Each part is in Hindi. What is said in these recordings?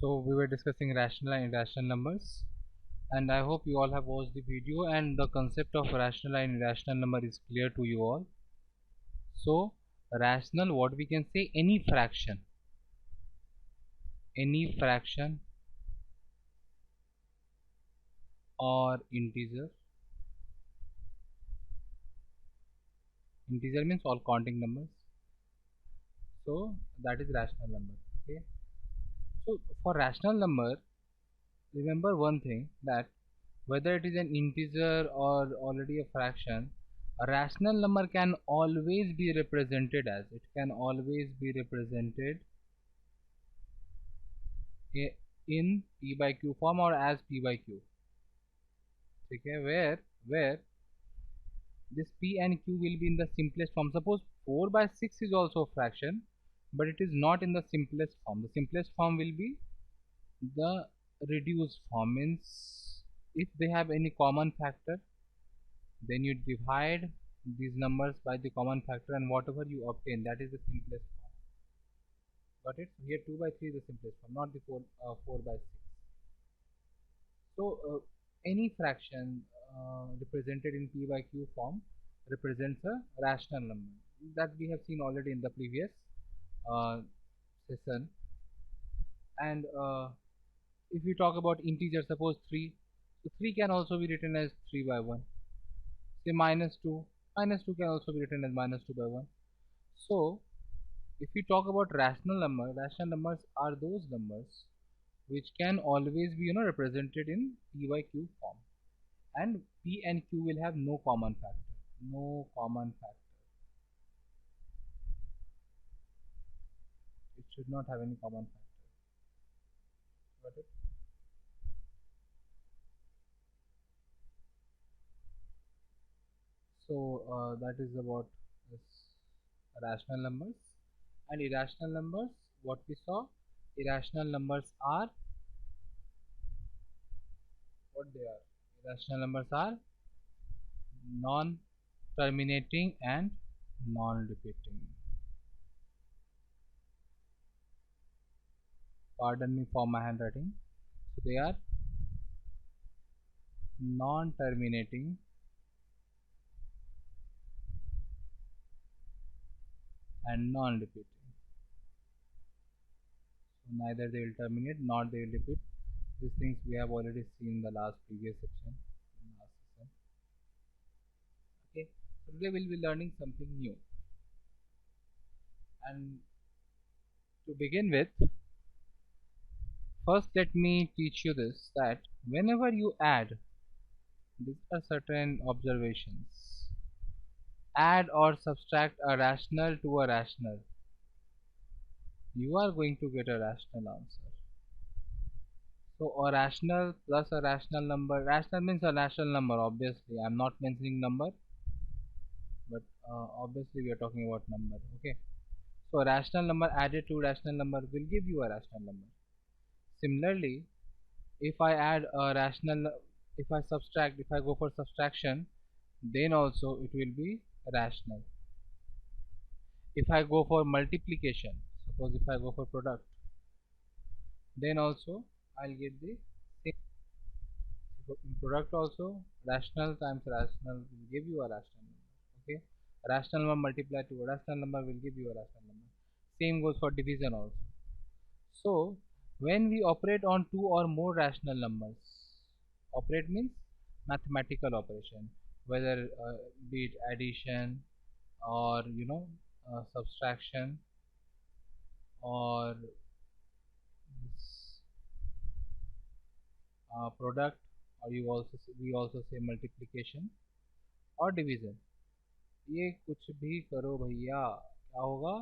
So we were discussing rational and irrational numbers, and I hope you all have watched the video and the concept of rational and irrational number is clear to you all. So rational, what we can say, any fraction or integer. Integer means all counting numbers. So that is rational number. Okay. So for rational number, remember one thing, that whether it is an integer or already a fraction, a rational number can always be represented as, it can always be represented in p by q form or as p by q. Okay, where this p and q will be in the simplest form. Suppose 4 by 6 is also a fraction, but it is not in the simplest form. The simplest form will be the reduced form, means if they have any common factor, then you divide these numbers by the common factor, and whatever you obtain, that is the simplest form. Got it? So here 2 by 3 is the simplest form, not the 4 by 6. So any fraction represented in p by q form represents a rational number, that we have seen already in the previous uh, session. And if we talk about integer, suppose 3, so 3 can also be written as 3 by 1. Say minus 2 can also be written as minus 2 by 1. So if we talk about rational numbers are those numbers which can always be represented in p by q form, and p and q will have no common factor. No common factor. It should not have any common factor. Got it? So that is about this rational numbers. And irrational numbers, what we saw, irrational numbers are what they are. Irrational numbers are non-terminating and non-repeating. Pardon me for my handwriting. So they are non-terminating and non-repeating. So neither they will terminate nor they will repeat. These things we have already seen in the previous section. Last session. Okay. So today we'll be learning something new. And to begin with, first let me teach you this, that whenever you add, these are certain observations. Add or subtract a rational to a rational, you are going to get a rational answer. So a rational plus a rational number, rational means a rational number, obviously I'm not mentioning number, but obviously we are talking about number. Okay, so a rational number added to rational number will give you a rational number. Similarly, if I add a rational, if I subtract, if I go for subtraction, then also it will be rational. If I go for multiplication, suppose if I go for product, then also I'll get the same. So in product also, rational times rational will give you a rational number. Okay, a rational number multiplied to a rational number will give you a rational number. Same goes for division also. So when we operate on two or more rational numbers, operate means mathematical operation, whether be it addition or subtraction or this, product, or we also say multiplication और डिवीजन, ये कुछ भी करो भैया, क्या होगा,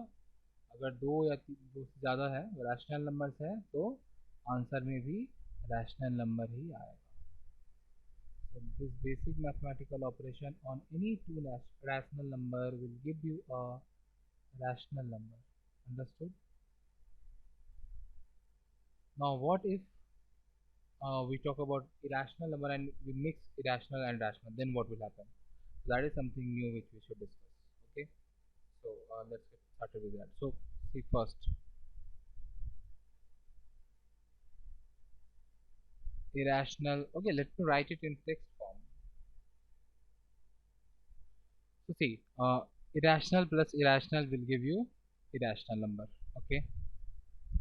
अगर दो से ज़्यादा है, रैशनल नंबर्स है, तो आंसर में भी रैशनल नंबर ही आएगा. So this basic mathematical operation on any two rational number will give you a rational number. Understood? Now what if we talk about irrational number and we mix irrational and rational, then what will happen? So that is something new which we should discuss. Okay, so let's get started with that. So see, first irrational. Okay, let me write it in text form. So see, irrational plus irrational will give you irrational number. Okay,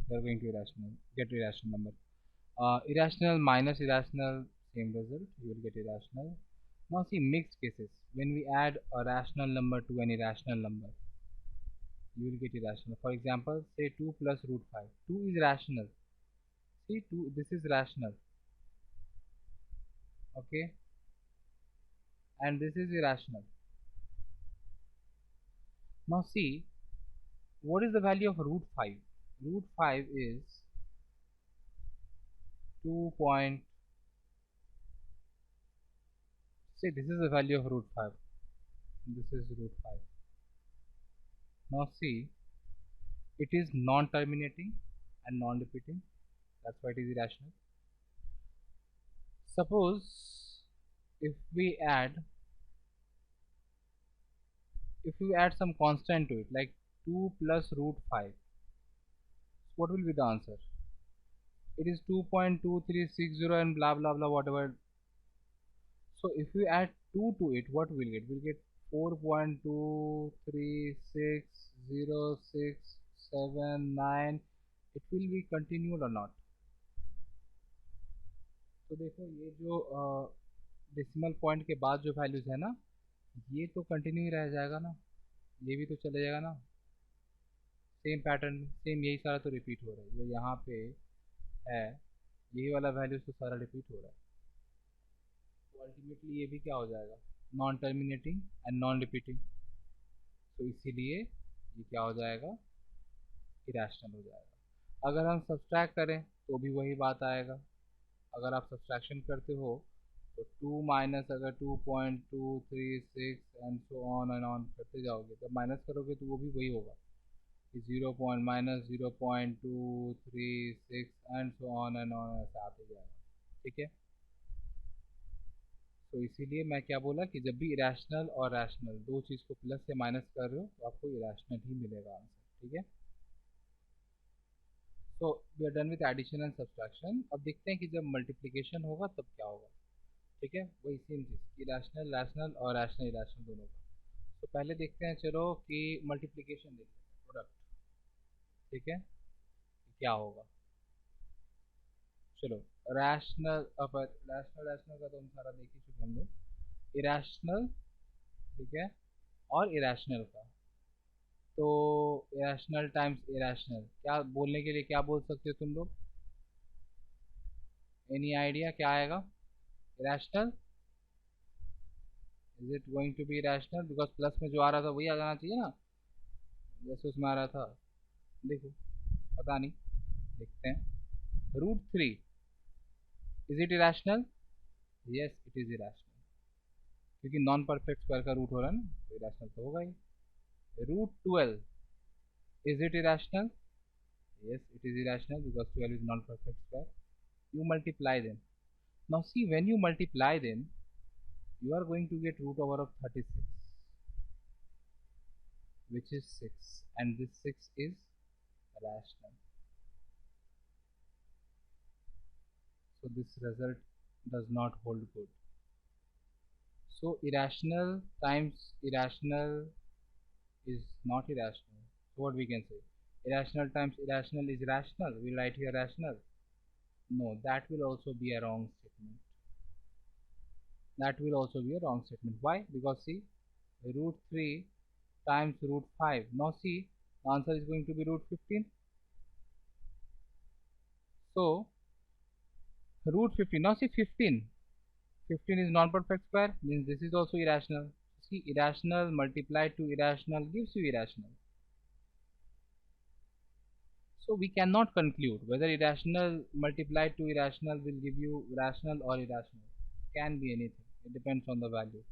you are going to irrational, get irrational number. Irrational minus irrational, same result, you will get irrational. Now see mixed cases. When we add a rational number to an irrational number, you will get irrational. For example, say 2 plus root 5. 2 is rational. See, 2, this is rational. Okay, and this is irrational. Now see, what is the value of root 5? Root 5 is 2 point, say this is the value of root 5. This is root 5. Now see, it is non-terminating and non-repeating. That's why it is irrational. Suppose if we add some constant to it, like 2 plus root 5, what will be the answer? It is 2.2360 and blah blah blah whatever. So if we add 2 to it, what will get? We'll get 4.236067 it will be continued or not? तो देखो ये जो डेसिमल पॉइंट के बाद जो वैल्यूज है ना, ये तो कंटिन्यू ही रह जाएगा ना, ये भी तो चले जाएगा ना सेम पैटर्न में, सेम यही सारा तो रिपीट हो रहा है जो यहाँ पे है, यही वाला वैल्यूज तो सारा रिपीट हो रहा है। तो अल्टीमेटली ये भी क्या हो जाएगा? Non terminating and non repeating. तो इसीलिए ये क्या हो जाएगा? इरेशनल हो जाएगा। अगर हम सब्सट्रैक्ट करें तो भी वही बात आएगा। अगर आप सब्सट्रैक्शन करते हो तो 2 माइनस अगर 2.236 and so on and on करते जाओगे, जब माइनस करोगे तो वो भी वही होगा कि 0 point minus 0.236 and so on and on ऐसा आते जाएगा। ठीक है, तो इसीलिए मैं क्या बोला कि जब भी इरेशनल और रैशनल दो चीज़ को प्लस से माइनस कर रहे हो तो आपको इरेशनल ही मिलेगा आंसर। ठीक है, तो we are done with addition and subtraction. अब देखते हैं कि जब मल्टीप्लिकेशन होगा तब क्या होगा। ठीक है, वही सेम चीज़, इरेशनल रैशनल और रैशनल इरेशनल दोनों का। तो पहले देखते हैं चलो कि मल्टीप्लिकेशन देख लेते हैं, प्रोडक्ट। ठीक है, क्या होगा? चलो रैशनल, अब रैशनल रैशनल का तो हम सारा देख ही चुके हम लोग। इरेशनल, ठीक है, और इरेशनल का, तो इरेशनल टाइम्स इरेशनल क्या बोलने के लिए क्या बोल सकते हो तुम लोग? एनी आइडिया क्या आएगा? Irrational, is it going to be irrational? Because plus में जो आ रहा था वही आ जाना चाहिए ना, जैसे उसमें आ रहा था। देखो, पता नहीं, देखते हैं। Root 3, is it irrational? Yes it is irrational, क्योंकि नॉन परफेक्ट स्क्वायर का रूट हो रहा है ना, तो इरेशनल तो होगा ही। Root 12, is it irrational? yes it is irrational because 12 is non-perfect square. You multiply them. Now see, when you multiply them you are going to get root over of 36, which is 6, and this 6 is rational. So this result does not hold good. So irrational times irrational is not irrational. So what we can say? Irrational times irrational is rational. We write here rational. No, that will also be a wrong statement. That will also be a wrong statement. Why? Because see, root 3 times root 5. Now see, the answer is going to be root 15. So root 15. Now see 15. 15 is non-perfect square, means this is also irrational. See, irrational multiplied to irrational gives you irrational. So we cannot conclude whether irrational multiplied to irrational will give you rational or irrational. It can be anything. It depends on the value.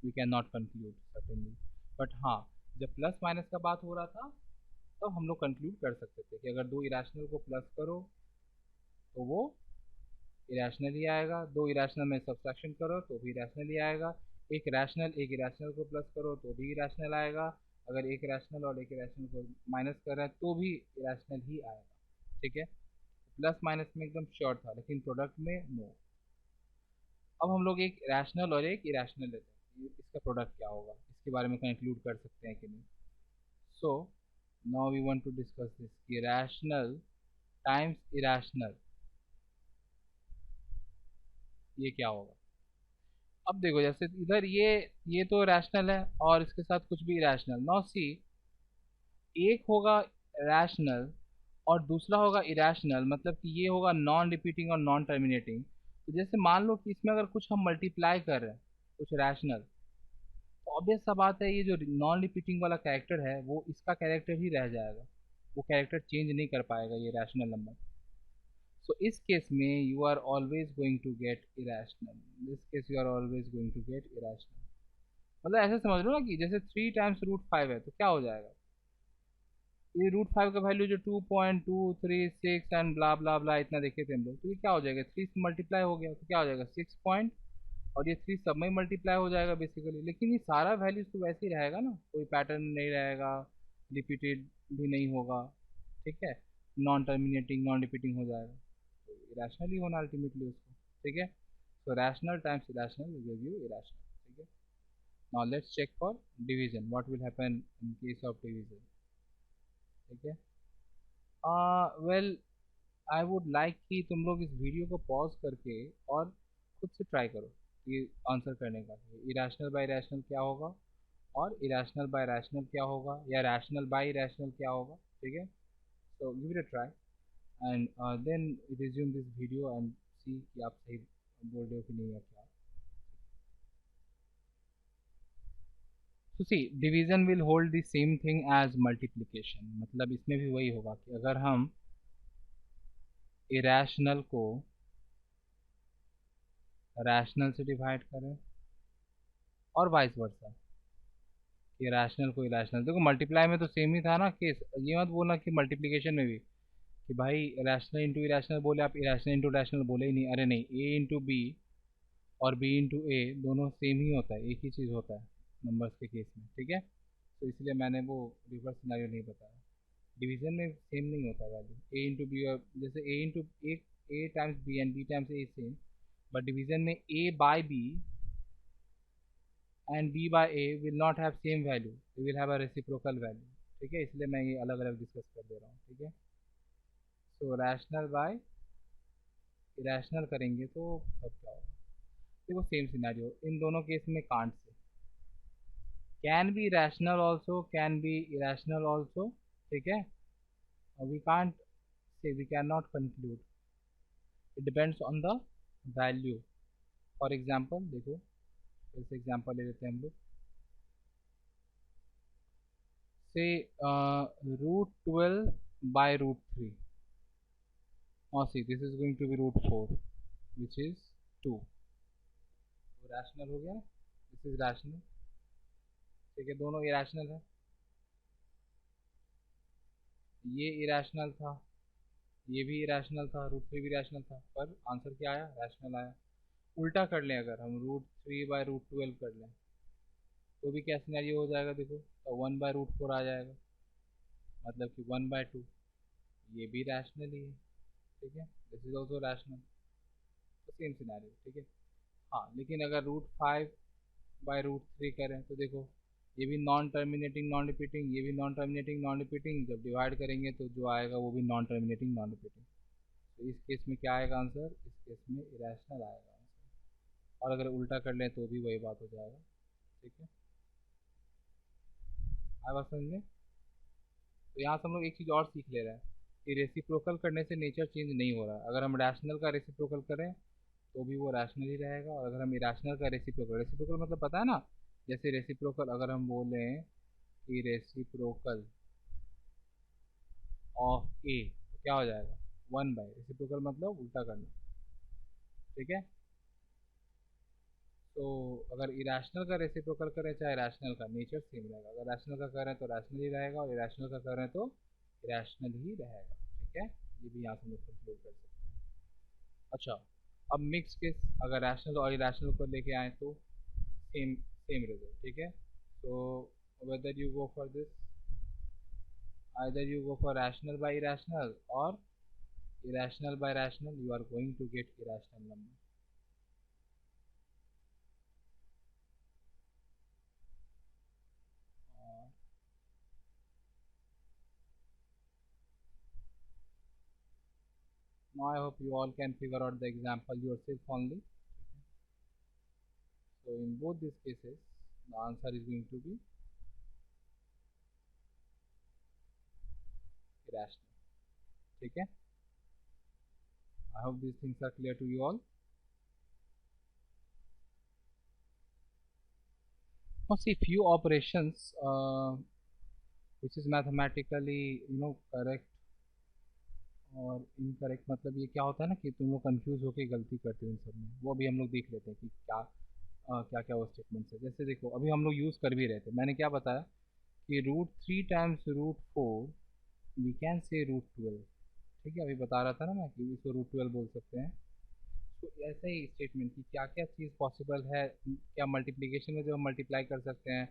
We cannot conclude certainly. But हाँ, जब प्लस माइनस का बात हो रहा था तो हम लोग कंक्लूड कर सकते थे कि अगर दो इरेशनल को प्लस करो तो वो इरेशनल ही आएगा, दो इरेशनल में सब्सट्रैक्शन करो तो भी इरेशनल ही आएगा, एक रैशनल एक इरेशनल को प्लस करो तो भी इरेशनल आएगा, अगर एक रैशनल और एक इरेशनल को माइनस कर रहे हैं तो भी इरेशनल ही आएगा। ठीक है, प्लस माइनस में एकदम श्योर था, लेकिन प्रोडक्ट में नो। अब हम लोग एक रैशनल और एक इरेशनल लेते हैं, इसका प्रोडक्ट क्या होगा, इसके बारे में कंक्लूड कर सकते हैं कि नहीं। So now we want to discuss this rational times irrational, ये क्या होगा। अब देखो जैसे इधर ये तो रैशनल है और इसके साथ कुछ भी इरेशनल। नाउ सी, एक होगा रैशनल और दूसरा होगा इरेशनल, मतलब कि ये होगा नॉन रिपीटिंग और नॉन टर्मिनेटिंग। तो जैसे मान लो कि इसमें अगर कुछ हम मल्टीप्लाई कर रहे हैं, कुछ रैशनल, तो ऑब्वियस सा बात है ये जो नॉन रिपीटिंग वाला कैरेक्टर है वो इसका कैरेक्टर ही रह जाएगा, वो कैरेक्टर चेंज नहीं कर पाएगा ये रैशनल नंबर। सो इस केस में you are always going to get irrational, this case you are always going to get irrational. मतलब ऐसे समझ लो ना कि जैसे 3 टाइम्स √5 है तो क्या हो जाएगा, ये √5 का वैल्यू जो 2.236 एंड ब्ला ब्ला ब्ला इतना देखे थे हम लोग, तो ये क्या हो जाएगा, 3 से मल्टीप्लाई हो गया तो क्या हो जाएगा 6 पॉइंट, और ये 3 सब में मल्टीप्लाई हो जाएगा बेसिकली। लेकिन ये सारा वैल्यूज तो वैसे ही रहेगा ना, कोई पैटर्न नहीं रहेगा, रिपीटेड भी नहीं होगा, ठीक है, नॉन टर्मिनेटिंग नॉन रिपीटिंग हो जाएगा, तो इरेशनल ही होना अल्टीमेटली उसको, ठीक है। So rational times irrational will give you irrational, ठीक है। Now let's check for division, what will happen in case of division, ठीक है। वेल आई वुड लाइक कि तुम लोग इस वीडियो को पॉज करके और खुद से ट्राई करो ये आंसर करने का, इरेशनल बाय रैशनल क्या होगा और इरेशनल बाय रैशनल क्या होगा या रैशनल बाय रैशनल क्या होगा, ठीक है। So give it a try and then resume this video and see कि आप सही बोल रहे हो कि नहीं या क्या। तो see, division will hold the same thing as multiplication, मतलब इसमें भी वही होगा कि अगर हम इरेशनल को रैशनल से डिवाइड करें और वाइस वर्सा, ये रैशनल को इरेशनल, देखो मल्टीप्लाई में तो सेम ही था ना केस, ये मत बोलना कि मल्टीप्लिकेशन में भी कि भाई रैशनल इंटू इरेशनल बोले आप इरेशनल इंटू रैशनल बोले ही नहीं, अरे नहीं, ए इंटू बी और बी इंटू ए दोनों सेम ही होता है, एक ही चीज़ होता है नंबर्स के केस में, ठीक है। तो इसलिए मैंने वो रिवर्स सिनेरियो नहीं बताया, डिवीजन में सेम नहीं होता वैल्यू, ए इंटू बी, और जैसे A into A times B and B times A same, but division में A by B and b by a will not have same value, they will have a reciprocal value, ठीक है, इसलिए मैं ये अलग अलग डिस्कस कर दे रहा हूँ, ठीक है। सो रैशनल बाय इरेशनल करेंगे तो तब क्या होगा, देखो सेम सिनेरियो इन दोनों केस में, can't say can be rational also can be irrational also, ठीक है, we can't say we can not conclude, it depends on the value. For example देखो, जैसे एग्जाम्पल ले लेते हैं हम लोग, से √12 by √3, or see this is going to be √4 which is 2, तो रैशनल हो गया, दिस इज रैशनल, ठीक है, दोनों इरेशनल है, ये इरेशनल था, ये भी इरेशनल था, √3 भी रैशनल था, पर आंसर क्या आया, रैशनल आया। उल्टा कर लें, अगर हम √3/√12 कर लें तो भी क्या सिनेरियो हो जाएगा, देखो तो 1/√4 आ जाएगा, मतलब कि 1/2, ये भी रैशनल ही है, ठीक है, दिस इज ऑल्सो रैशनल, तो सेम सिनेरियो, ठीक है। हाँ लेकिन अगर √5/√3 करें तो देखो, ये भी नॉन टर्मिनेटिंग नॉन रिपीटिंग, ये भी नॉन टर्मिनेटिंग नॉन रिपीटिंग, जब डिवाइड करेंगे तो जो आएगा वो भी नॉन टर्मिनेटिंग नॉन रिपीटिंग, तो इस केस में क्या आएगा आंसर, इस केस में इरेशनल आएगा आंसर, और अगर उल्टा कर लें तो भी वही बात हो जाएगा, ठीक है। आए बात समझ में। तो यहाँ से हम लोग एक चीज़ और सीख ले रहे हैं कि रेसिप्रोकल करने से नेचर चेंज नहीं हो रहा है, अगर हम रैशनल का रेसिप्रोकल करें तो भी वो रैशनल ही रहेगा, और अगर हम इरेशनल का रेसिप्रोकल, रेसिप्रोकल मतलब पता है ना, जैसे रेसिप्रोकल अगर हम बोलें कि रेसिप्रोकल ऑफ ए तो क्या हो जाएगा, 1/, रेसिप्रोकल मतलब उल्टा करना, ठीक है। तो अगर इरेशनल का रेसिप्रोकल करें चाहे रैशनल का, नेचर सेम रहेगा, अगर रैशनल का करें तो रैशनल ही रहेगा और इरेशनल का करें तो इरेशनल ही रहेगा, ठीक है, ये भी यहाँ से हम लोग कंक्लूड कर सकते हैं। अच्छा, अब मिक्स केस, अगर रैशनल और इरेशनल को लेके आए तो सेम सेम रिजल्ट, ठीक है। so whether you go for this, either you go for rational by irrational or irrational by rational, you are going to get irrational number. Uh, Now I hope you all can figure out the example yourself only. So in both these cases, the answer is going to be irrational. Okay? I hope these things are clear to you all. Now see few operations which is mathematically correct और इनकरेक्ट, मतलब ये क्या होता है ना कि तुम लोग कंफ्यूज होकर गलती करते हो इन सब में, वो अभी हम लोग देख लेते हैं कि क्या क्या क्या वो स्टेटमेंट्स है। जैसे देखो अभी हम लोग यूज़ कर भी रहे थे, मैंने क्या बताया कि √3 × √4 वी कैन से √12। ठीक है, अभी बता रहा था ना मैं कि इसको √12 बोल सकते हैं। तो ऐसे ही स्टेटमेंट की क्या क्या चीज़ पॉसिबल है, क्या मल्टीप्लिकेशन में जो हम मल्टीप्लाई कर सकते हैं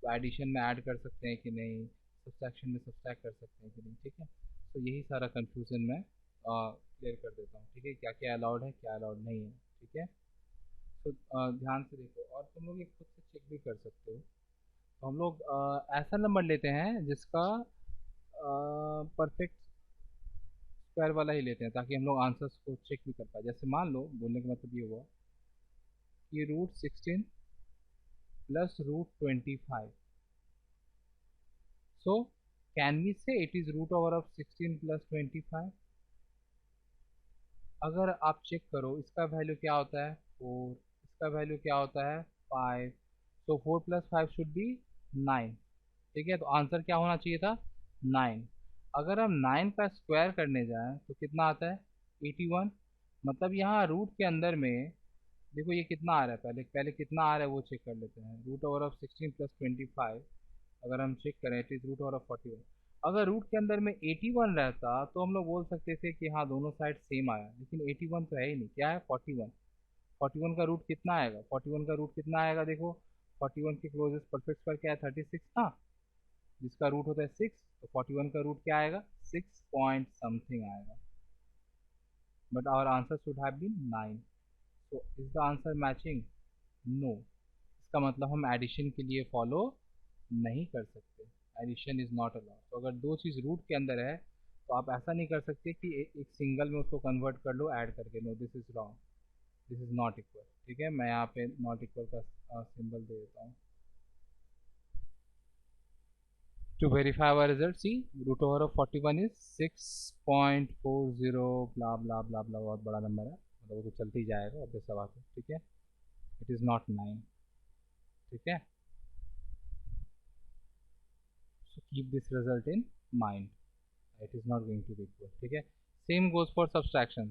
तो एडिशन में ऐड कर सकते हैं कि नहीं, सब्सट्रैक्शन में सब्सट्रैक्ट कर सकते हैं कि नहीं। ठीक है, तो यही सारा कंफ्यूजन मैं क्लियर कर देता हूँ। ठीक है, क्या क्या अलाउड है क्या अलाउड नहीं है। ठीक है, तो ध्यान से देखो और तुम लोग ये खुद से चेक भी कर सकते हो। तो हम लोग ऐसा नंबर लेते हैं जिसका परफेक्ट स्क्वायर वाला ही लेते हैं ताकि हम लोग आंसर्स को चेक भी कर पाए। जैसे मान लो, बोलने का मतलब ये हुआ कि √16 plus √25, so can we say it is root over of 16 plus 25? अगर आप चेक करो इसका वैल्यू क्या होता है 4, इसका वैल्यू क्या होता है 5, so 4 plus 5 should be 9। ठीक है, तो आंसर क्या होना चाहिए था 9। अगर हम 9 का स्क्वायर करने जाएं तो कितना आता है 81। मतलब यहाँ रूट के अंदर में देखो ये कितना आ रहा है, पहले पहले कितना आ रहा है वो चेक कर लेते हैं। रूट ओवर ऑफ 16 प्लस 25 अगर हम चेक करें it is root over of 41। अगर रूट के अंदर में 81 रहता तो हम लोग बोल सकते थे कि हाँ दोनों साइड सेम आया, लेकिन 81 तो है ही नहीं, क्या है 41। 41 का रूट कितना आएगा, 41 का रूट कितना आएगा देखो, 41 के क्लोजेस्ट परफेक्ट स्क्वायर क्या है 36 था, जिसका रूट होता है 6, तो 41 का रूट क्या आएगा 6 पॉइंट समथिंग आएगा। But our answer should have been 9। So is the answer matching, no. इसका मतलब हम एडिशन के लिए फॉलो नहीं कर सकते, एडिशन इज नॉट अलाउड। तो अगर दो चीज़ रूट के अंदर है तो आप ऐसा नहीं कर सकते कि एक सिंगल में उसको कन्वर्ट कर लो ऐड करके, no this is wrong, this is not equal. ठीक है, मैं यहाँ पे नॉट इक्वल का सिंबल दे देता हूँ। To verify our result, see root over of 41 is 6.40 blah blah blah blah, बहुत बड़ा नंबर है, मतलब वो तो चलते ही जाएगा अब सब आते। ठीक है, इट इज़ नॉट 9। ठीक है, so keep this result in mind, it is not going to be equal। ठीक है, same goes for subtraction।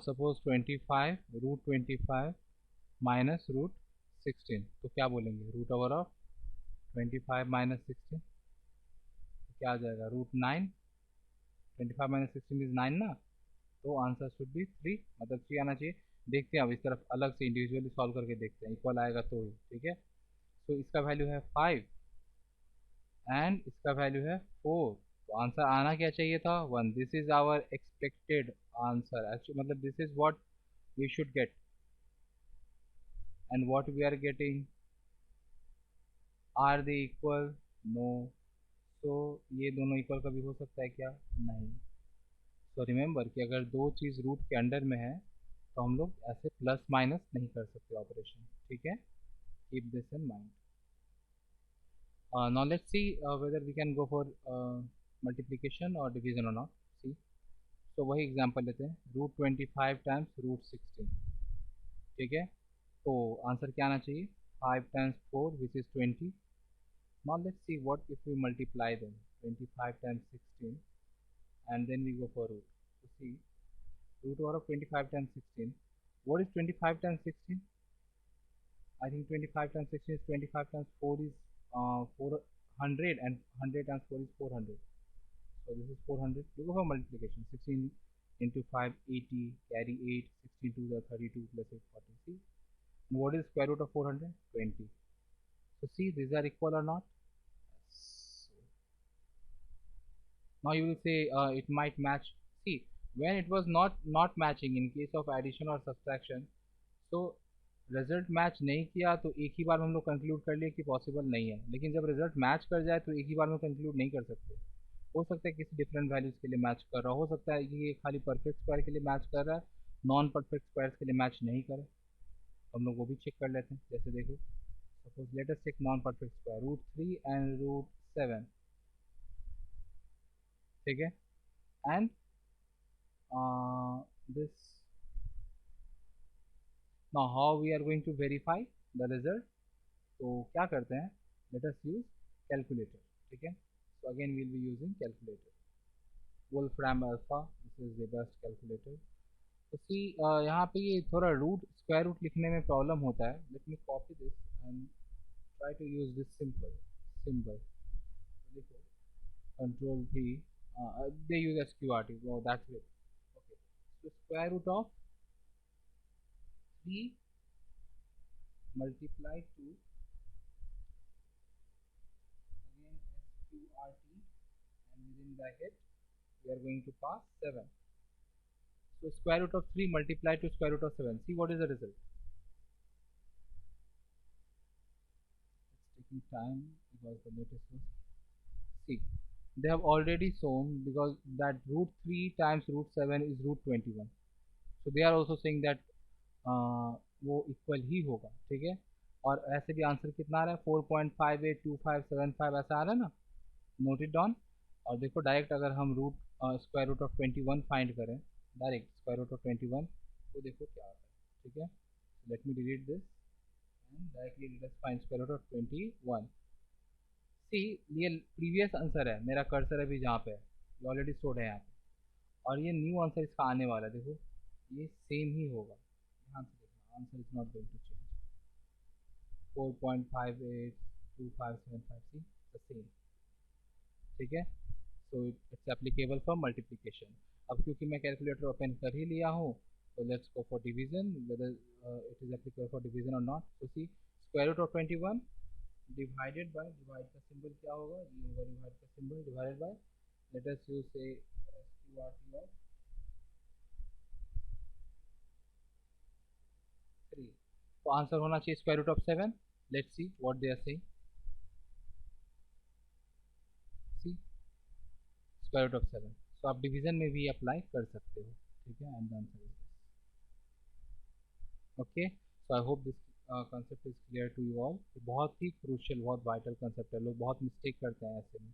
suppose 25 √25 minus √16, तो क्या बोलेंगे रूट ओवर ऑफ 25 minus 16, तो क्या आ जाएगा √9। 25 minus 16 इज 9 ना, तो आंसर शुड बी 3, मतलब 3 आना चाहिए। देखते हैं अब इस तरफ अलग से इंडिविजुअली सॉल्व करके देखते हैं, इक्वल आएगा तो ही। ठीक है, तो इसका वैल्यू है 5 एंड इसका वैल्यू है 4, तो आंसर आना क्या चाहिए था 1। This is our expected answer actually, मतलब this is what we should get and what we are getting. Are they equal, no. तो ये दोनों इक्वल कभी हो सकता है क्या, नहीं। तो रिमेंबर कि अगर दो चीज़ रूट के अंडर में है तो हम लोग ऐसे प्लस माइनस नहीं कर सकते ऑपरेशन। ठीक है, keep this in mind. Now let's see whether we can go for multiplication or division or not। See, तो वही एग्जांपल लेते हैं, √25 टाइम्स √16। ठीक है, तो आंसर क्या आना चाहिए 5 times 4 which is 20। Now let's see what if we multiply them, 25 times 16 and then we go for root। So see, root over of 25 times 16, what is 25 times 16? I think 25 times 16 is 25 times 4 is 400 and 100 times 4 is 400. So this is 400. Look for multiplication, 16 into 5 80, carry 8, 16 to the 32 plus 8 40. See, and what is square root of 400? 20. So see, these are equal or not? Yes. Now you will say it might match. See, when it was not matching in case of addition or subtraction, तो रिजल्ट मैच नहीं किया तो एक ही बार में हम लोग कंक्लूड कर लिए कि पॉसिबल नहीं है, लेकिन जब रिजल्ट मैच कर जाए तो एक ही बार में कंक्लूड नहीं कर सकते। हो सकता है किसी डिफरेंट वैल्यूज़ के लिए मैच कर रहा हो सकता है कि ये खाली परफेक्ट स्क्वायर के लिए मैच कर रहा है, नॉन परफेक्ट स्क्वायर्स के लिए मैच नहीं करे। हम लोग वो भी चेक कर लेते हैं। जैसे देखो, suppose let us check non perfect square √3 and √7, ठीक है, and this, now how we are going to verify the result. तो क्या करते हैं, लेट अस यूज कैलकुलेटर, ठीक है। So again we'll be using calculator, Wolfram Alpha, this is the best calculator. तो सी यहाँ पे ये थोड़ा रूट स्क्वायर रूट लिखने में प्रॉब्लम होता है। Let me copy this and try to use this simple symbol. देखो, कंट्रोल भी दे use SQRT, oh that's it, okay। so square root of 3 multiplied to, again SQRT, and within bracket we are going to pass 7. So square root of 3 multiplied to square root of 7, see what is the result. It's taking time because the notice was, see, they have already shown because that √3 times √7 is √21, so they are also saying that वो इक्वल ही होगा, ठीक है। और ऐसे भी आंसर कितना आ रहा है, 4.582575 ऐसा आ रहा है ना, नोट इट डाउन। और देखो डायरेक्ट अगर हम स्क्वायर रूट ऑफ 21 फाइंड करें, डायरेक्ट स्क्वायर रूट ऑफ 21, तो देखो क्या आता है, ठीक है। Let me delete this and directly let us find square root of 21। See, ये प्रीवियस आंसर है, मेरा कर्सर अभी जहाँ पे है, ये ऑलरेडी स्टोर्ड है यहाँ पे, और ये न्यू आंसर इसका आने वाला है। देखो ये सेम ही होगा, ध्यान से देखना, answer is not going to change. 4.582575, see the same, ठीक है। So it's applicable for multiplication. अब क्योंकि मैं कैलकुलेटर ओपन कर ही लिया हूँ, तो let's go for division, whether it is applicable for division और नॉट। तो see, square root of 21 divided by, divide का सिंबल क्या होगा, ये होगा डिवाइड का symbol, divided by, let us use से SQRT ऑफ 3। तो आंसर होना चाहिए square root of 7। Let's see what they are saying, see square root of 7। तो आप डिवीजन में भी अप्लाई कर सकते हो, ठीक है, and the answer is okay. So I hope this concept is clear to you all. बहुत ही क्रूशियल, बहुत वाइटल कंसेप्ट है, लोग बहुत मिस्टेक करते हैं ऐसे में,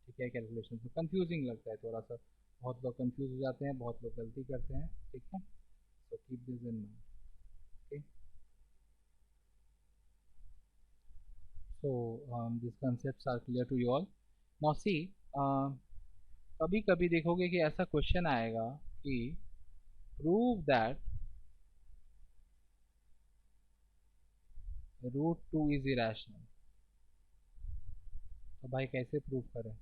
ठीक है। कैलकुलेशन में कंफ्यूजिंग लगता है थोड़ा सा, बहुत लोग कंफ्यूज हो जाते हैं, बहुत लोग गलती करते हैं, ठीक है। So keep this in mind, okay. So this concepts are clear to you all. Now see, कभी कभी देखोगे कि ऐसा क्वेश्चन आएगा कि प्रूव दैट √2 इज इरेशनल। तो भाई कैसे प्रूव करें,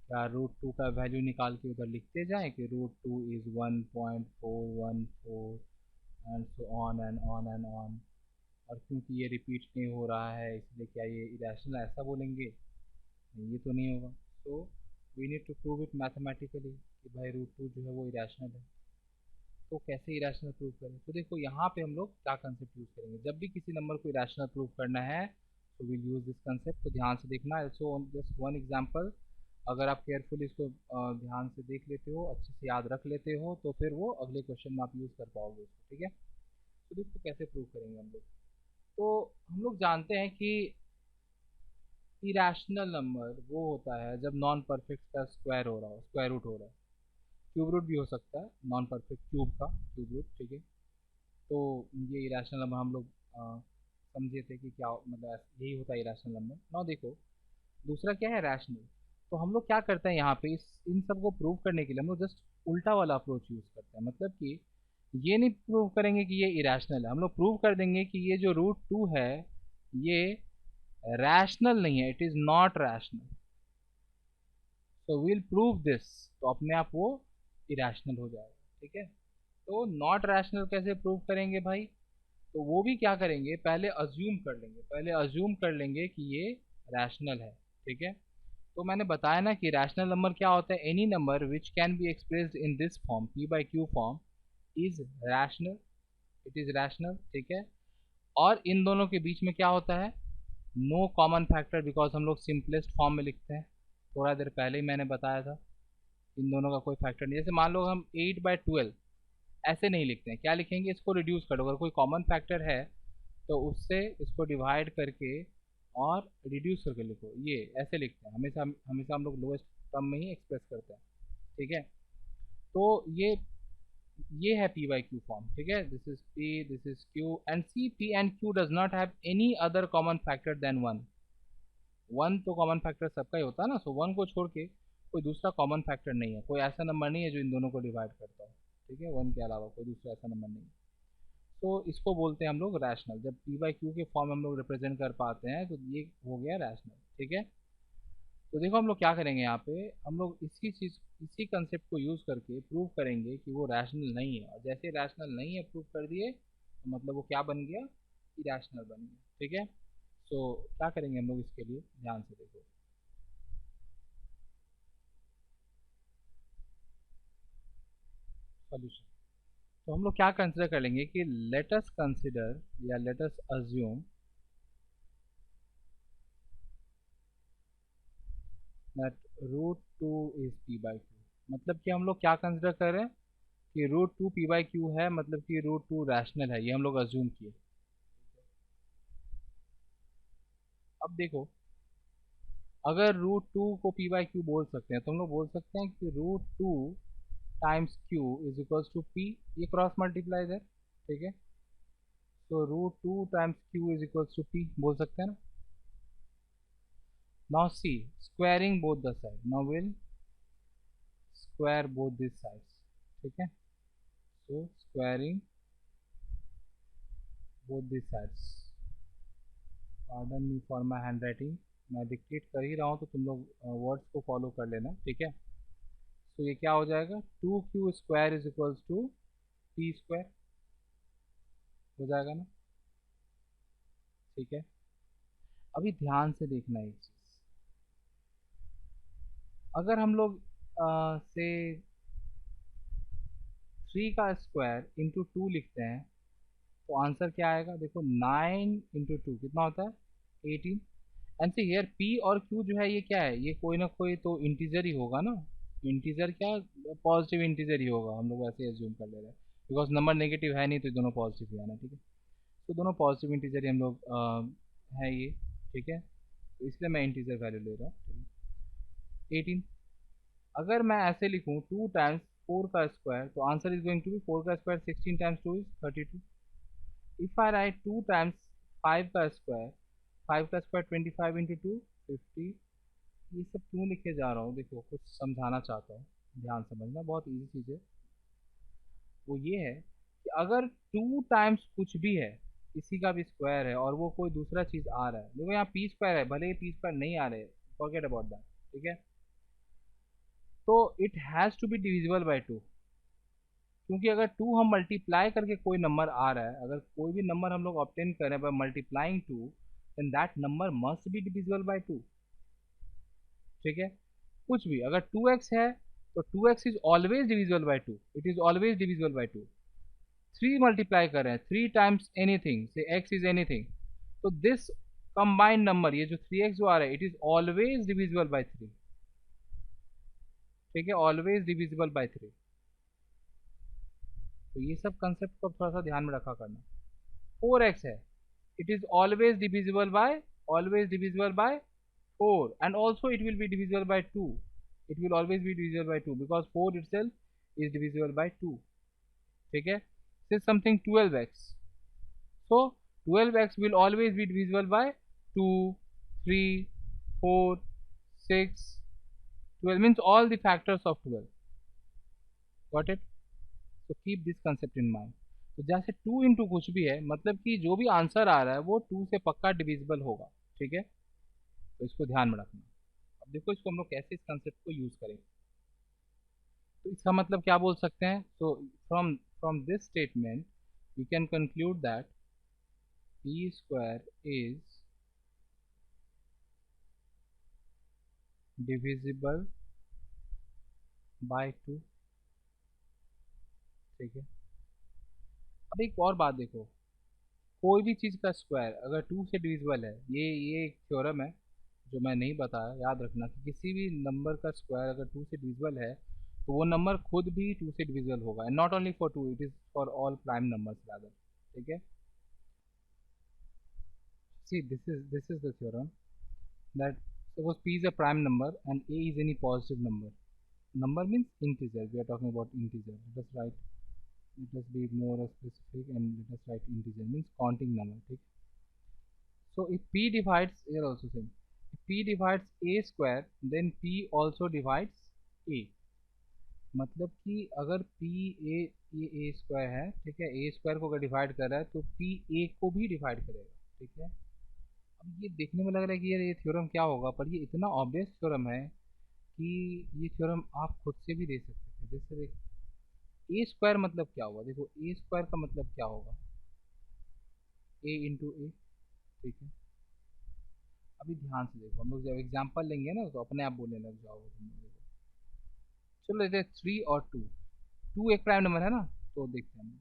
क्या √2 का वैल्यू निकाल के उधर लिखते जाएं कि √2 is 1.414 and so on and on and on, और क्योंकि ये रिपीट नहीं हो रहा है इसलिए क्या ये इरेशनल, ऐसा बोलेंगे? नहीं, ये तो नहीं होगा। So we need to prove it mathematically कि भाई √2 जो है वो इरेशनल है। तो कैसे इरेशनल प्रूव करें? तो देखो यहाँ पे हम लोग क्या कंसेप्ट यूज़ करेंगे, जब भी किसी नंबर को इरेशनल प्रूव करना है तो विल यूज़ दिस कंसेप्ट। तो ध्यान से देखना है। सो जस्ट वन एग्जांपल, अगर आप केयरफुली इसको ध्यान से देख लेते हो, अच्छे से याद रख लेते हो, तो फिर वो अगले क्वेश्चन में आप यूज़ कर पाओगे उसको, ठीक है। तो देखो कैसे प्रूव करेंगे हम लोग। तो हम लोग जानते हैं कि इरेशनल नंबर वो होता है जब नॉन परफेक्ट का स्क्वायर हो रहा हो, स्क्वायर रूट हो रहा है। क्यूब रूट भी हो सकता है, नॉन परफेक्ट क्यूब का क्यूब रूट, ठीक है। तो ये इरेशनल नंबर हम लोग समझे थे कि क्या मतलब यही होता है इरेशनल नंबर। नाउ देखो दूसरा क्या है, रैशनल। तो हम लोग क्या करते हैं यहाँ पे, इस इन सब को प्रूव करने के लिए हम लोग जस्ट उल्टा वाला अप्रोच यूज़ करते हैं। मतलब कि ये नहीं प्रूव करेंगे कि ये इरेशनल है, हम लोग प्रूव कर देंगे कि ये जो √2 है ये रैशनल नहीं है, it is not rational. So will prove this, तो अपने आप वो इरेशनल हो जाएगा, ठीक है। तो नॉट रैशनल कैसे प्रूव करेंगे भाई? तो वो भी क्या करेंगे, पहले अज्यूम कर लेंगे, पहले अज्यूम कर लेंगे कि ये रैशनल है, ठीक है। तो मैंने बताया ना कि रैशनल नंबर क्या होता है, any number which can be expressed in this form, P by Q form, is rational, it is rational, ठीक है। और इन दोनों के बीच में क्या होता है, नो कॉमन फैक्टर, बिकॉज हम लोग सिंपलेस्ट फॉर्म में लिखते हैं, थोड़ा देर पहले ही मैंने बताया था, इन दोनों का कोई फैक्टर नहीं। जैसे मान लो हम 8/12 ऐसे नहीं लिखते हैं, क्या लिखेंगे, इसको रिड्यूस करो, अगर कोई कॉमन फैक्टर है तो उससे इसको डिवाइड करके और रिड्यूस करके लिखो, ये ऐसे लिखते हैं हमेशा, हमेशा हम लोग लोएस्ट टर्म में ही एक्सप्रेस करते हैं, ठीक है। तो ये है पी बाई क्यू फॉर्म, ठीक है, this is P, this is Q, and see P and Q does not have any other common factor then one. One तो कॉमन फैक्टर सबका ही होता है ना, सो वन को छोड़ के कोई दूसरा कॉमन फैक्टर नहीं है, कोई ऐसा नंबर नहीं है जो इन दोनों को डिवाइड करता हो, ठीक है, वन के अलावा कोई दूसरा ऐसा नंबर नहीं है। तो इसको बोलते हैं हम लोग रैशनल, जब पी बाई क्यू के फॉर्म हम लोग रिप्रेजेंट कर पाते हैं तो ये हो गया रैशनल, ठीक है। तो देखो हम लोग क्या करेंगे यहाँ पे, हम लोग इसी कंसेप्ट को यूज़ करके प्रूव करेंगे कि वो रैशनल नहीं है, और जैसे रैशनल नहीं है प्रूव कर दिए तो मतलब वो क्या बन गया, इरैशनल बन गया, ठीक है। सो क्या करेंगे हम लोग इसके लिए, ध्यान से देखो। सॉल्यूशन, तो हम लोग क्या कंसिडर कर लेंगे कि लेट अस कंसिडर या let us assume that root two is P by Q, मतलब कि हम लोग क्या कंसिडर कर रहे हैं कि root two P by Q है, मतलब कि रूट टू रैशनल है, ये हम लोग अज्यूम किए। अब देखो, अगर रूट टू को पी बाई क्यू बोल सकते हैं तो हम लोग बोल सकते हैं कि root two times Q is equals to P, ये क्रॉस मल्टीप्लाई है, ठीक है। तो root two times Q is equals to P बोल सकते हैं ना। Now see, squaring both the side, now will square both this sides, ठीक है। So squaring both this sides, pardon me for my hand writing, मैं डिक्टेट कर ही रहा हूँ तो तुम लोग वर्ड्स को फॉलो कर लेना, ठीक है। तो ये क्या हो जाएगा, two Q square is equals to P square, हो जाएगा ना, ठीक है। अभी ध्यान से देखना एक चीज, अगर हम लोग से थ्री का स्क्वायर इंटू टू लिखते हैं तो आंसर क्या आएगा, देखो 9 इंटू 2 कितना होता है 18। एंड से हियर पी और क्यू जो है ये क्या है, ये कोई ना कोई तो इंटीजर ही होगा ना, इंटीजर क्या, पॉजिटिव इंटीजर ही होगा, हम लोग ऐसे एज्यूम कर ले रहे हैं, बिकॉज नंबर नेगेटिव है नहीं तो दोनों पॉजिटिव ही आना, ठीक है। तो दोनों पॉजिटिव इंटीजर ही हम लोग है ये, ठीक है, तो इसलिए मैं इंटीजर वैल्यू ले रहा हूँ, 18। अगर मैं ऐसे लिखूँ टू टाइम्स फोर का स्क्वायर तो answer is going to be, four का square 16 times two is 32। If I write two times five का स्क्वायर, फाइव का स्क्वायर 25 इंटू टू 50। ये सब क्यों लिखे जा रहा हूँ, देखो कुछ समझाना चाहता हूँ, ध्यान समझना, बहुत इजी चीज़ है। वो ये है कि अगर टू टाइम्स कुछ भी है, किसी का भी स्क्वायर है और वो कोई दूसरा चीज़ आ रहा है, देखो यहाँ पी स्क्वायर है, भले ही पी स्क्वायर नहीं आ रहे, फॉरगेट अबाउट दैट, ठीक है। तो it has to be divisible by two, क्योंकि अगर टू हम मल्टीप्लाई करके कोई नंबर आ रहा है, अगर कोई भी नंबर हम लोग ऑब्टेन करें by multiplying two, then that number must be divisible by two, ठीक है। कुछ भी अगर 2x है तो 2x is always divisible by two, it is always divisible by two. Three multiply कर रहे हैं, थ्री टाइम्स एनीथिंग से x इज एनीथिंग, तो दिस कंबाइंड नंबर, ये जो 3x जो आ रहा है, it is always divisible by three, ठीक है, ऑलवेज डिविजिबल बाय थ्री। तो ये सब कंसेप्ट को थोड़ा सा ध्यान में रखा करना। 4x है, it is always divisible by 4, and also it will be divisible by 2, it will always be divisible by 2 because 4 itself is divisible by 2, ठीक है। say something 12x, so 12x will always be divisible by 2, 3, 4, 6, 12 means all the factors of 12, got it। so keep this concept in mind। तो जैसे टू इंटू कुछ भी है, मतलब कि जो भी आंसर आ रहा है वो टू से पक्का डिविजिबल होगा, ठीक है, तो इसको ध्यान में रखना। अब देखो इसको हम लोग कैसे इस कंसेप्ट को यूज करेंगे, तो इसका मतलब क्या बोल सकते हैं, तो from from this statement we can conclude that P square is divisible by two. ठीक है। अब एक और बात देखो, कोई भी चीज़ का स्क्वायर अगर टू से डिविजिबल है, ये एक थ्योरम है जो मैं नहीं बताया, याद रखना कि किसी भी नंबर का स्क्वायर अगर टू से डिविजिबल है तो वो नंबर खुद भी टू से डिविजिबल होगा, and not only for two, it is for all prime numbers rather. ठीक है। See this is the theorem that suppose p is a prime number and a is any positive number. Number means integer, we are talking about integer. Let us be more specific and let us write integer means counting number. ठीक। so if p divides, here also same, if p divides a square then p also divides a। मतलब कि अगर p a, ये a स्क्वायर है, ठीक है, a स्क्वायर को अगर डिवाइड कर रहा है तो p a को भी डिवाइड करेगा। ठीक है। अब ये देखने में लग रहा है कि यार ये थ्योरम क्या होगा, पर ये इतना ऑब्वियस थ्योरम है कि ये थ्योरम आप खुद से भी दे सकते थे। जैसे देख, ए स्क्वायर मतलब क्या होगा, देखो ए स्क्वायर का मतलब क्या होगा, ए इंटू ए। ठीक है। अभी ध्यान से देखो, हम लोग जब एग्जाम्पल लेंगे ना तो अपने आप बोलने लग जाओगे तुम लोग। देखो, चलो लेते हैं थ्री और टू। टू एक प्राइम नंबर है ना, तो देखते हैं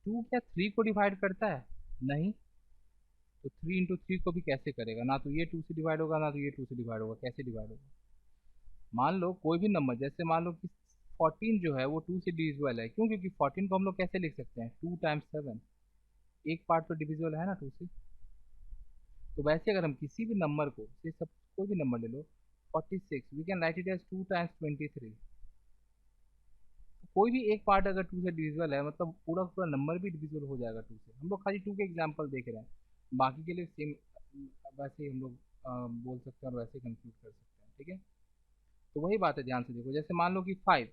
टू क्या थ्री को डिवाइड करता है? नहीं। तो थ्री इंटू थ्री को भी कैसे करेगा, ना तो ये टू से डिवाइड होगा ना तो ये टू से डिवाइड होगा, कैसे डिवाइड होगा? मान लो कोई भी नंबर, जैसे मान लो कि 14 जो है वो टू से डिविजिबल है, क्यों? क्योंकि 14 को हम लोग कैसे लिख सकते हैं, टू टाइम्स सेवन, एक पार्ट तो डिविजिबल है ना टू से। तो वैसे अगर हम किसी भी नंबर को, जैसे सब कोई भी नंबर ले लो, 46, we can write it as two times 23। कोई भी एक पार्ट अगर टू से डिविजिबल है मतलब पूरा पूरा नंबर भी डिविजिबल हो जाएगा टू से। हम लोग खाली टू के एग्जाम्पल देख रहे हैं, बाकी के लिए सेम वैसे ही हम लोग बोल सकते हैं और वैसे कंक्लूड कर सकते हैं। ठीक है। तो वही बात है, ध्यान से देखो, जैसे मान लो कि फाइव,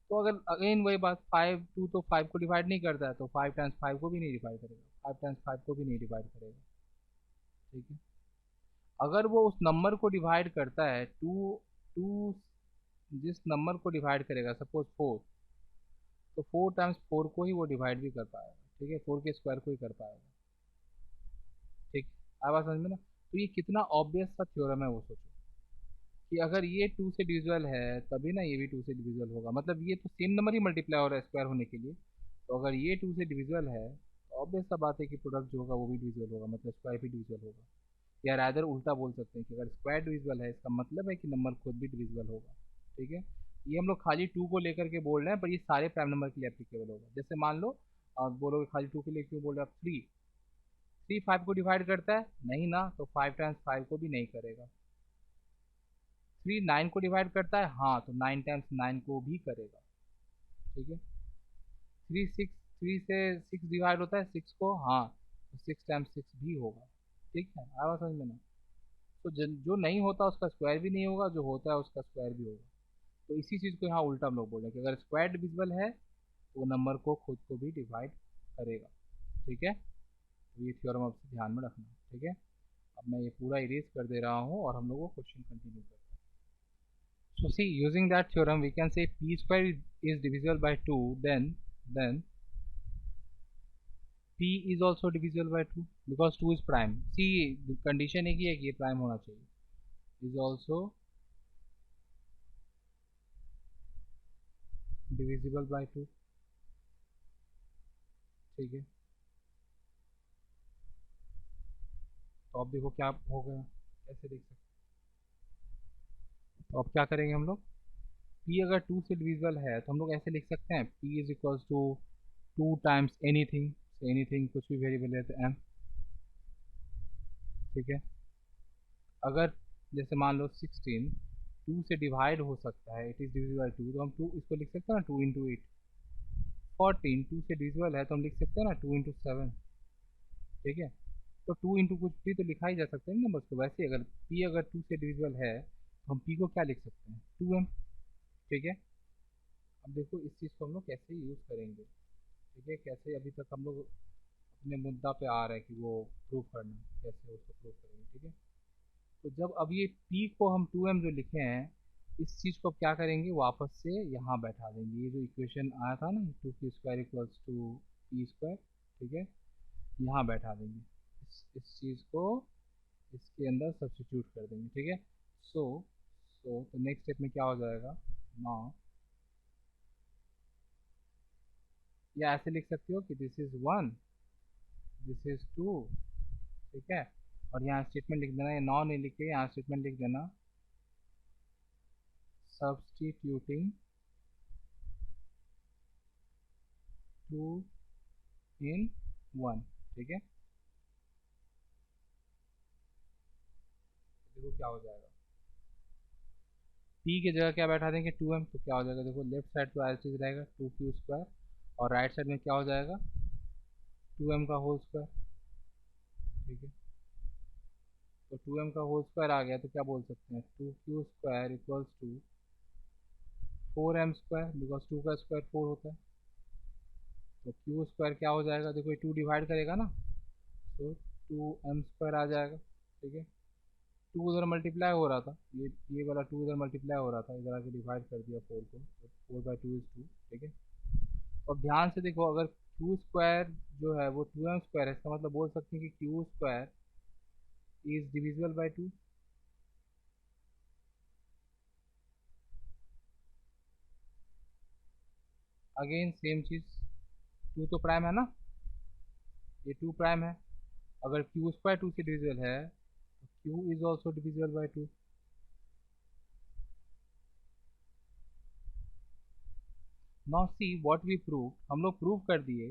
तो अगर अगेन वही बात, फाइव टू तो फाइव को डिवाइड नहीं करता है, तो फाइव टाइम्स फाइव को भी नहीं डिवाइड करेगा, फाइव टाइम्स फाइव को भी नहीं डिवाइड करेगा। ठीक है। अगर वो उस नंबर को डिवाइड करता है टू, टू जिस नंबर को डिवाइड करेगा सपोज फोर, तो फोर टाइम्स फोर को ही वो डिवाइड भी कर पाएगा। ठीक है, फोर के स्क्वायर को ही कर पाएगा। ठीक। आवाज समझ में ना? तो ये कितना ऑब्वियस सा थ्योरम है, वो सोचो कि अगर ये टू से डिविजिबल है तभी ना ये भी टू से डिविजिबल होगा, मतलब ये तो सेम नंबर ही मल्टीप्लाई हो रहा है स्क्वायर होने के लिए। तो अगर ये टू से डिविजिबल है तो ऑब्वियस सा बात है कि प्रोडक्ट जो होगा वो भी डिविजिबल होगा, मतलब स्क्वायर भी डिविजिबल होगा। या रादर उल्टा बोल सकते हैं कि अगर स्क्वायर डिविजिबल है इसका मतलब है कि नंबर खुद भी डिविजिबल होगा। ठीक है। ये हम लोग खाली टू को लेकर के बोल रहे हैं, पर ये सारे प्राइम नंबर के लिए एप्लीकेबल होगा। जैसे मान लो आप बोलोगे खाली टू के लिए क्यों बोल रहे हो आप, थ्री, थ्री फाइव को डिवाइड करता है नहीं ना, तो फाइव टाइम्स फाइव को भी नहीं करेगा। थ्री नाइन को डिवाइड करता है, हाँ, तो नाइन टाइम्स नाइन को भी करेगा। ठीक है। थ्री सिक्स, थ्री से सिक्स डिवाइड होता है सिक्स को, हाँ, तो सिक्स टाइम्स सिक्स भी होगा। ठीक है, आया समझ में ना? तो जो नहीं होता उसका स्क्वायर भी नहीं होगा, जो होता है उसका स्क्वायर भी होगा। तो इसी चीज़ को यहाँ उल्टा हम लोग बोल रहे हैं कि अगर स्क्वायर डिविजिबल है तो वो नंबर को खुद को भी डिवाइड करेगा। ठीक है। तो ये थ्योरम आपसे ध्यान में रखना। ठीक है। अब मैं ये पूरा इरेज कर दे रहा हूँ और हम लोग वो क्वेश्चन कंटिन्यू करते हैं। So see, using that theorem, we can say p square is divisible by 2, then p is also divisible by 2 because 2 is prime. See, the condition एक ही है कि ये prime होना चाहिए. Is also divisible by 2. ठीक है। तो अब देखो क्या हो गया, कैसे देख सकते हैं। तो अब क्या करेंगे हम लोग, p अगर 2 से डिविजिबल है तो हम लोग ऐसे लिख सकते हैं, p is equals to 2 times anything, anything कुछ भी वेरिएबल है तो m। ठीक है। अगर जैसे मान लो 16 2 से डिवाइड हो सकता है, इट इज़ डिविजिबल बाई 2, तो हम 2 इसको लिख सकते हैं ना, 2 इंटू 8। 14 2 से डिविजिबल है तो हम लिख सकते हैं ना 2 इंटू 7। ठीक है। तो 2 इंटू कुछ भी तो लिखा ही जा सकता है ना नंबर्स को। वैसे अगर p अगर 2 से डिविजिबल है तो हम p को क्या लिख सकते हैं, 2m। ठीक है। अब देखो इस चीज़ को हम लोग कैसे यूज़ करेंगे। ठीक है, कैसे अभी तक हम लोग अपने मुद्दा पे आ रहे हैं कि वो प्रूव करना, कैसे उसको प्रूव करेंगे। ठीक है। तो जब अब ये p को हम 2m जो लिखे हैं, इस चीज़ को क्या करेंगे, वापस से यहाँ बैठा देंगे। ये जो इक्वेशन आया था ना, two P square equals to P square, ठीक है, यहाँ बैठा देंगे। इस चीज़ को इसके अंदर सब्स्टिट्यूट कर देंगे। ठीक है। सो तो नेक्स्ट स्टेप में क्या हो जाएगा, नाउ या ऐसे लिख सकते हो कि दिस इज 1, दिस इज 2, ठीक है। और यहाँ स्टेटमेंट लिख देना, ये नॉ नहीं लिख के यहाँ स्टेटमेंट लिख देना, सब्सटीट्यूटिंग 2 इन 1, ठीक है। देखो क्या हो जाएगा, p की जगह क्या बैठा देंगे 2m, तो क्या हो जाएगा, देखो लेफ्ट साइड तो एज इट इज रहेगा 2q² और राइट साइड में क्या हो जाएगा 2m का होल स्क्वायर, ठीक है। तो 2m का होल स्क्वायर आ गया तो क्या बोल सकते हैं 2q² equals to 4m², because 2 का स्क्वायर 4 होता है। तो q² क्या हो जाएगा, देखो ये 2 डिवाइड करेगा ना, तो 2m² आ जाएगा, ठीक है। 2 उधर मल्टीप्लाई हो रहा था, ये वाला 2 इधर मल्टीप्लाई हो रहा था, इधर आके डिवाइड कर दिया 4 को, तो 4/2 इज 2, ठीक है। अब ध्यान से देखो, अगर q² जो है वो 2m² है, इसका मतलब बोल सकते हैं कि q² is divisible by 2। Again same चीज, 2 तो प्राइम है ना, ये 2 प्राइम है, अगर q² 2 से डिविजिबल है तो q is also divisible by 2। Now see what we prove, हम लोग प्रूव कर दिए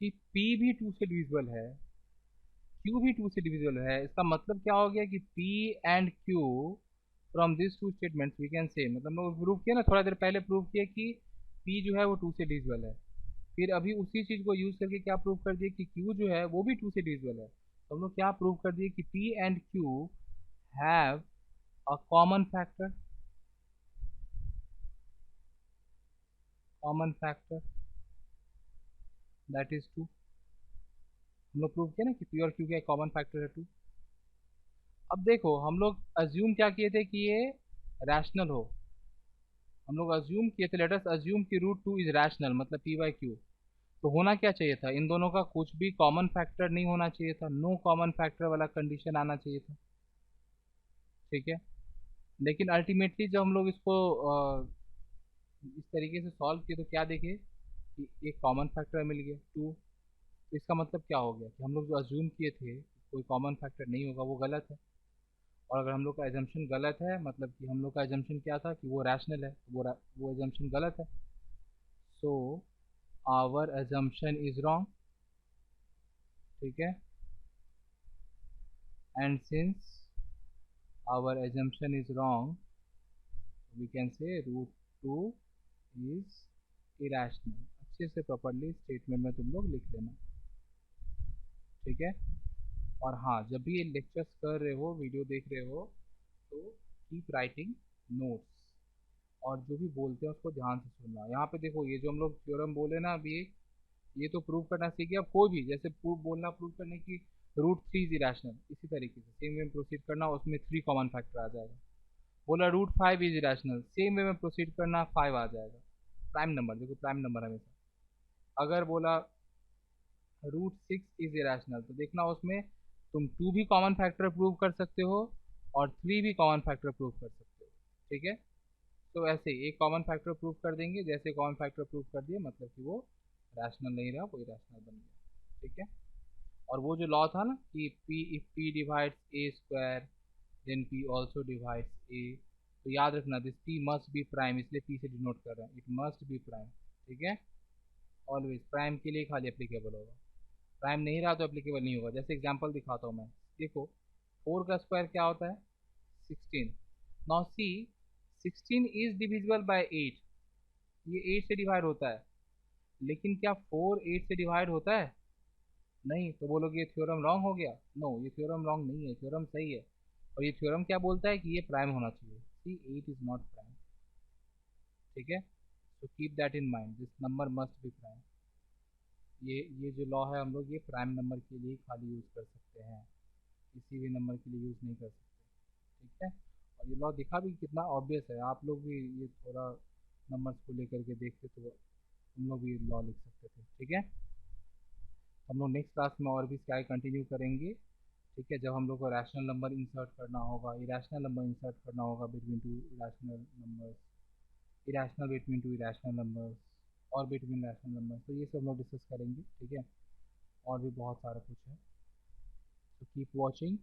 कि p भी 2 से डिविजिबल है, q भी 2 से डिविजिबल है। इसका मतलब क्या हो गया कि p and q from this two statements we can say, मतलब हम लोग प्रूव किया ना, थोड़ा देर पहले प्रूव किया कि p जो है वो 2 से डिविजिबल है। फिर अभी उसी चीज को यूज करके क्या प्रूव कर दिए कि q जो है वो भी 2 से डिविजिबल है। तो हम लोग क्या प्रूव कर दिए कि p and q have a common factor, common factor that is 2। हम लोग प्रूव किया ना कि p और q का एक कॉमन फैक्टर है 2। अब देखो हम लोग अज्यूम क्या किए थे कि ये रैशनल हो, हम लोग अज्यूम किए थे, लेट अस अज्यूम कि √2 इज रैशनल, मतलब p/q। तो होना क्या चाहिए था, इन दोनों का कुछ भी कॉमन फैक्टर नहीं होना चाहिए था, नो कॉमन फैक्टर वाला कंडीशन आना चाहिए था, ठीक है। लेकिन अल्टीमेटली जब हम लोग इसको इस तरीके से सॉल्व किए तो क्या देखे कि एक कॉमन फैक्टर मिल गया 2। तो इसका मतलब क्या हो गया कि हम लोग जो अज्यूम किए थे कोई कॉमन फैक्टर नहीं होगा वो गलत है। और अगर हम लोग का एजम्पशन गलत है, मतलब कि हम लोग का एजम्पशन क्या था कि वो रैशनल है, तो वो एजम्पशन गलत है। So our assumption is wrong, ठीक है। And since our assumption is wrong we can say √2 is irrational. अच्छे से प्रॉपरली स्टेटमेंट में तुम लोग लिख लेना, ठीक है। और हाँ, जब भी ये लेक्चर्स कर रहे हो, वीडियो देख रहे हो, तो कीप राइटिंग नोट्स, और जो भी बोलते हैं उसको ध्यान से सुनना। यहाँ पे देखो ये जो हम लोग थ्योरम बोले ना अभी, ये तो प्रूव करना सीखे। अब कोई भी जैसे प्रूव बोलना, प्रूव करने की √3 इज इरेशनल, इसी तरीके से सेम वे में प्रोसीड करना, उसमें 3 कॉमन फैक्टर आ जाएगा। बोला √5 इज इरेशनल, सेम वे में प्रोसीड करना, 5 आ जाएगा। प्राइम नंबर, देखो प्राइम नंबर हमेशा। अगर बोला √6 इज इरेशनल, तो देखना उसमें तुम 2 भी कॉमन फैक्टर प्रूव कर सकते हो और 3 भी कॉमन फैक्टर प्रूव कर सकते हो, ठीक है। तो ऐसे एक कॉमन फैक्टर प्रूव कर देंगे, जैसे कॉमन फैक्टर प्रूव कर दिए मतलब कि वो रैशनल नहीं रहा, वो इरेशनल बन गया, ठीक है। और वो जो लॉ था ना कि p if p divides a² then p also divides a, तो याद रखना this p must be prime, इसलिए p से डिनोट कर रहे हैं, इट मस्ट बी प्राइम, ठीक है। ऑलवेज प्राइम के लिए खाली एप्लीकेबल होगा, प्राइम नहीं रहा तो एप्लीकेबल नहीं होगा। जैसे एग्जांपल दिखाता हूँ मैं, देखो 4 का स्क्वायर क्या होता है 16। Now see 16 is divisible bye 8, ये 8 से डिवाइड होता है, लेकिन क्या 4 8 से डिवाइड होता है, नहीं। तो बोलोगे ये थ्योरम रॉन्ग हो गया, नो ये थ्योरम रॉन्ग नहीं है, थ्योरम सही है। और ये थ्योरम क्या बोलता है कि ये प्राइम होना चाहिए, सी 8 इज नॉट प्राइम, ठीक है। So keep that in mind, this number must be prime. ये जो लॉ है हम लोग ये प्राइम नंबर के लिए खाली यूज़ कर सकते हैं, किसी भी नंबर के लिए यूज़ नहीं कर सकते, ठीक है। और ये लॉ दिखा भी कितना ऑब्वियस है, आप लोग भी ये थोड़ा नंबर्स को लेकर के देखते तो हम लोग भी लॉ लिख सकते थे, ठीक है। हम लोग नेक्स्ट क्लास में और भी क्या कंटिन्यू करेंगे, ठीक है, जब हम लोग को रैशनल नंबर इंसर्ट करना होगा, इरेशनल नंबर इंसर्ट करना होगा between two irrational numbers, irrational between two irrational numbers, और बिटवीन रैशनल नंबर्स, तो ये सब हम लोग डिस्कस करेंगे, ठीक है। और भी बहुत सारा कुछ है, तो कीप वॉचिंग।